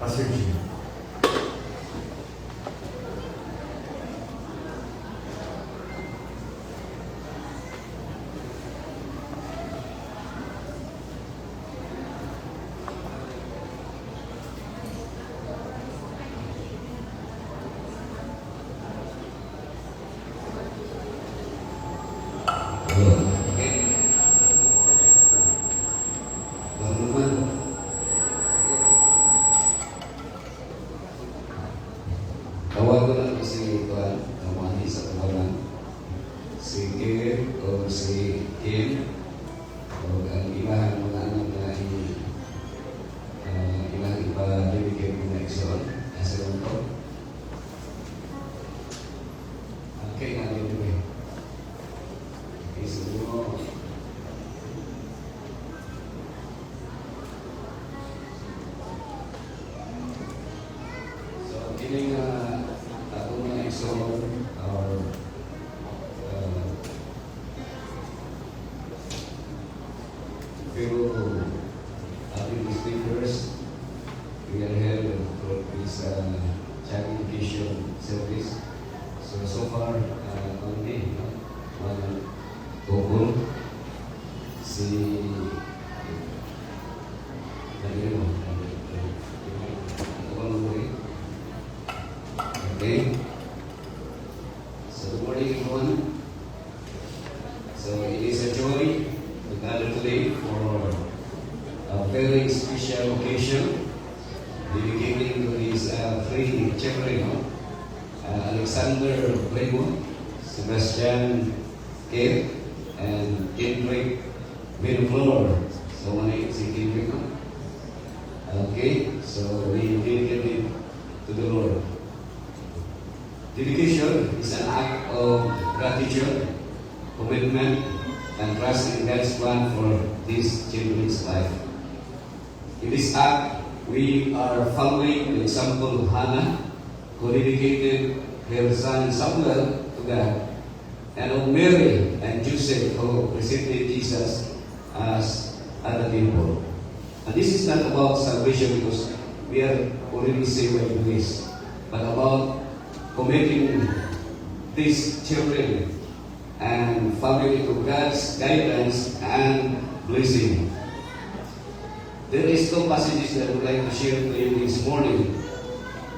Pastor G. Tawag ko lang po si Tuan, kamani sa tawagan. Si Kim o si Kim o ang ibang mga anak na ibang ipa-dedicate mo na eksyon. Asa lang po. Okay, nga yun po. Okay, siguro. So, kining ako mga eksyon or pero ating speakers, we are here for this child education service. So far, only one couple, si okay. So good morning everyone. So it is a joy to gather today for a very special occasion dedicating to these three children, Alexander Brego, Sebastian Kate, and Kendrick Benflor. So many si Kendrick. Okay, so we dedicate it to the Lord. Dedication is an act of gratitude, commitment, and trust in God's plan for this children's life. In this act, we are following the example of Hannah, who dedicated her son Samuel to God, and of Mary and Joseph, who presented Jesus as at the temple. And this is not about salvation because we are already saved by grace, but about committing these children and family to God's guidance and blessing. There is two passages that I would like to share to you this morning.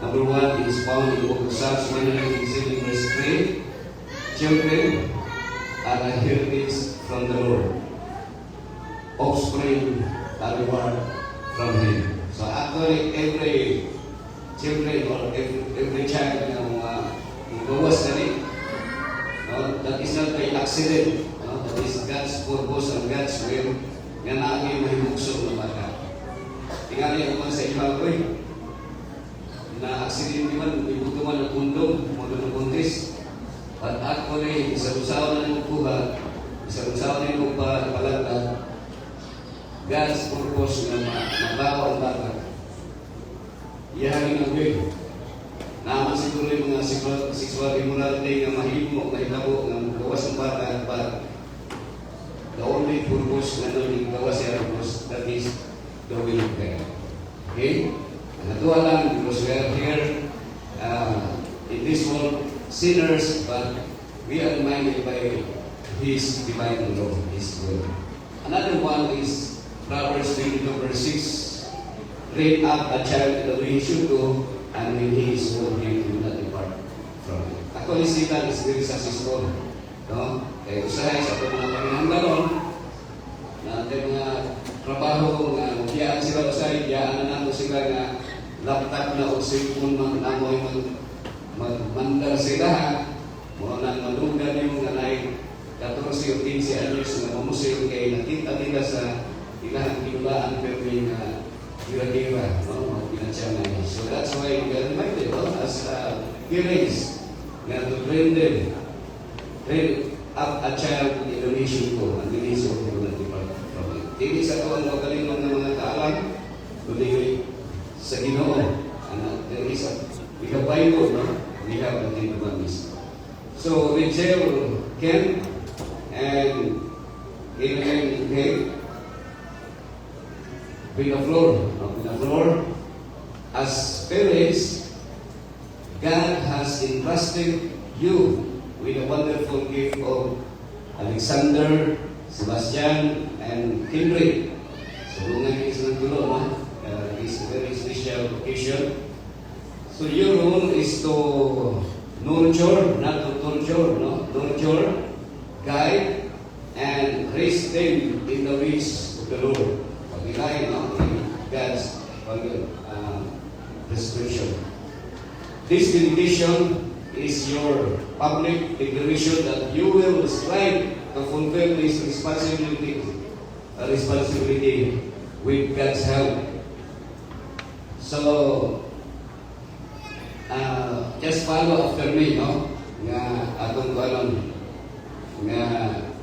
Number one is found in the book of Psalms 107 verse 3. Children are a heritage from the Lord. Offspring are reward from Him. So actually every children or every child na gawas na rin. That is not by accident. That is God's purpose and God's will nga namin mahimugso ng bata. Tingali ako sa iba ko na accident naman, ibutuman ng kundong, mga ng kundis. But actually, isa-usawa na ng kuha, isa-usawa na yung palagdag, God's purpose na mabawa ang bata. Iyahin ang will. Naman siguro yung mga sexual immorality nga mahimo, mahitabo, nga gawas ng bata, but the only purpose na nung gawas siya purpose, that is the will of God. Okay? Ang natuwa lang, because we are here in this world, sinners, but we are reminded by His divine law, His will. Another one is Proverbs 22 verse 6. Train up a child in the way he should go, and when he is old, he will not depart from it. Actually, sila is very successful. No? Kaya usahay sa ito mga panginahanglanon na ito mga trabaho nga magyaan sila usahay, gyaan na nato sila nga laptop na o cellphone namoy magmandar sila mo na malugan yung nga naik 14 o 15 anyos na mamuseo kay nakita nila sa ilang kinulaan pero yung gira-gira, no? Pinagsiyaman. So that's why we are reminded, no? As parents, na to train them, train up a child in the nation ko, and the nation ko na depart from it. Hindi sa ito ang magaling ng mga kaalam, kundi sa Ginoo. And there is we have Bible, no? We have the Ten Commandments. So we tell Ken and bring the floor as parents, God has entrusted you with a wonderful gift of Alexander, Sebastian, and Henry. So, lungan is ng tulo, no? It's a very special occasion. So, your role is to nurture, not to torture, no? Nurture, guide, and raise them in the ways of the Lord. Pag-ilahin, no? In God's prescription. This dedication is your public declaration that you will strive to fulfill this responsibility with God's help. So, just follow after me, no? Nga atong kanon nga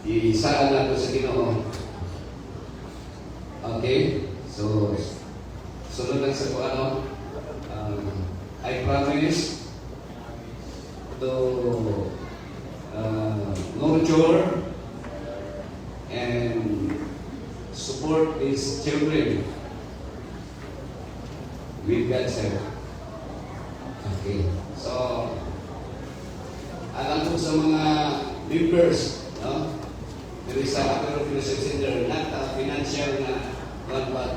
isaan nato sa Ginoo. Okay? So, sunod lang sa ano, I promise to nurture and support these children with God's help. Okay. So, alam ko sa mga members, no? There is a Apero Fellowship Center, not financial na, but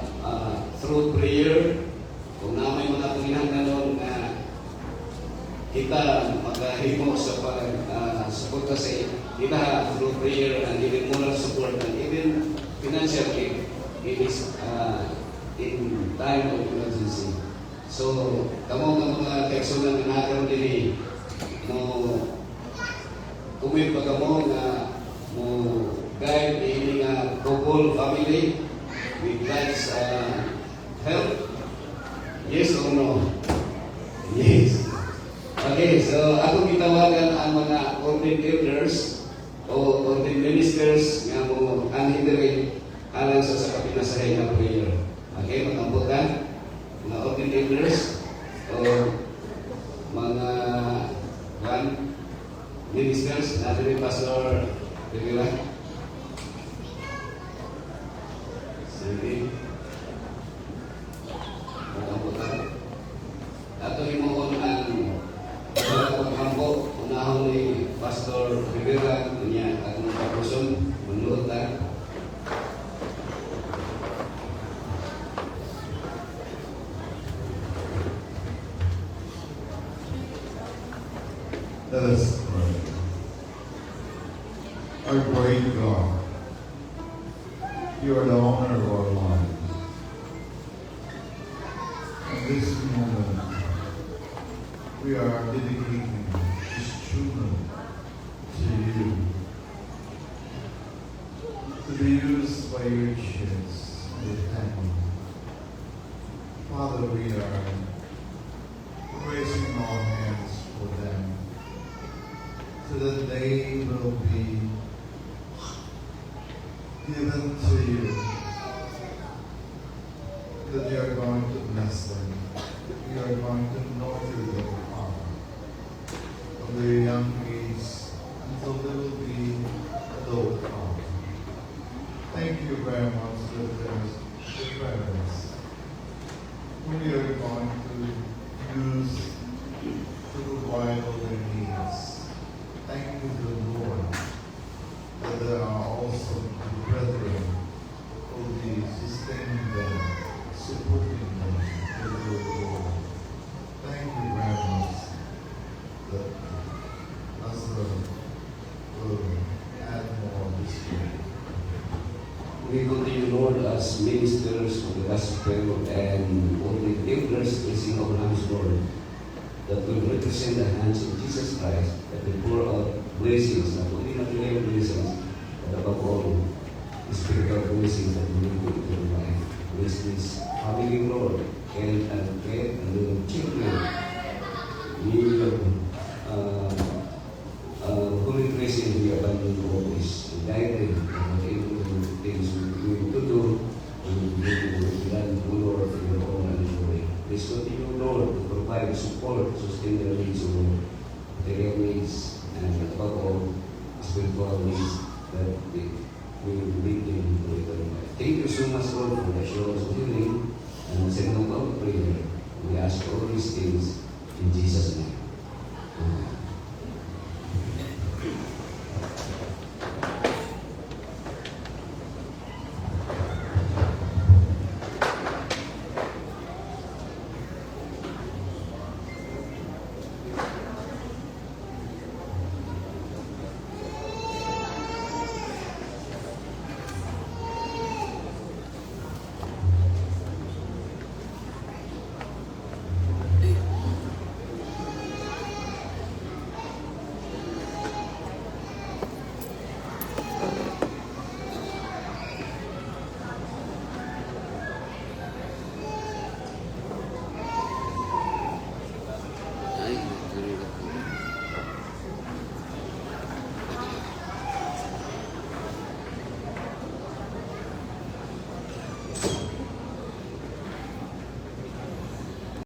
through prayer, kung na may mga pinangganon doon na kita magahimo sa pag-suporta sa kita through prayer and even moral support and even financial aid, it is in time of emergency. So, kamo ng mga personal na nakaroon din no kumit pa kamo na mo guide ini nga couple family with God's help. Yes or no? Yes. Okay, so ako gitawagan ang mga ordained elders o ordained ministers nga mo anhidirin alang sa kapinasahay na prayer. Okay, matambutan mga ordained elders o mga ministers na rin Pastor Rivera. Sige. Matambutan. Ato himuon ang paghampo, unahon ni Pastor Rivera, niya atong kapuson, munulot na. Let us pray. Our great God, you are the owner of our lives. In this moment, we are dedicating these children to you, to be used by your church and your family. Father, we are raising our hands for them, so that they will be given to you, that you are going to bless them. You are going to nurture them from their young age until they will be adult. Thank you very much that there's the parents whom you are going to use to provide all their needs. Thank you, the Lord, that there are also the brethren who will be sustaining them, supporting them with your Lord. Thank you very much that Pastor will add more this week. We continue, Lord, as ministers of the gospel and only elders raising our hands, Lord, that will represent the hands of Jesus Christ, that will pour out blessings, not only material blessings, but above all, the spiritual blessings that we will provide. Bless this family, Lord, and care and little children. We will holy grace in the abundant always, and guide them, and whatever things we will do, we will be done, Lord, for your honor and glory. Please continue, Lord, to provide support, sustain their needs, Lord, material needs, and above all, spiritual needs that we will lead them to eternal life. Thank you so much, Lord, for the show of healing and sending out prayer. We ask all these things in Jesus' name. Amen.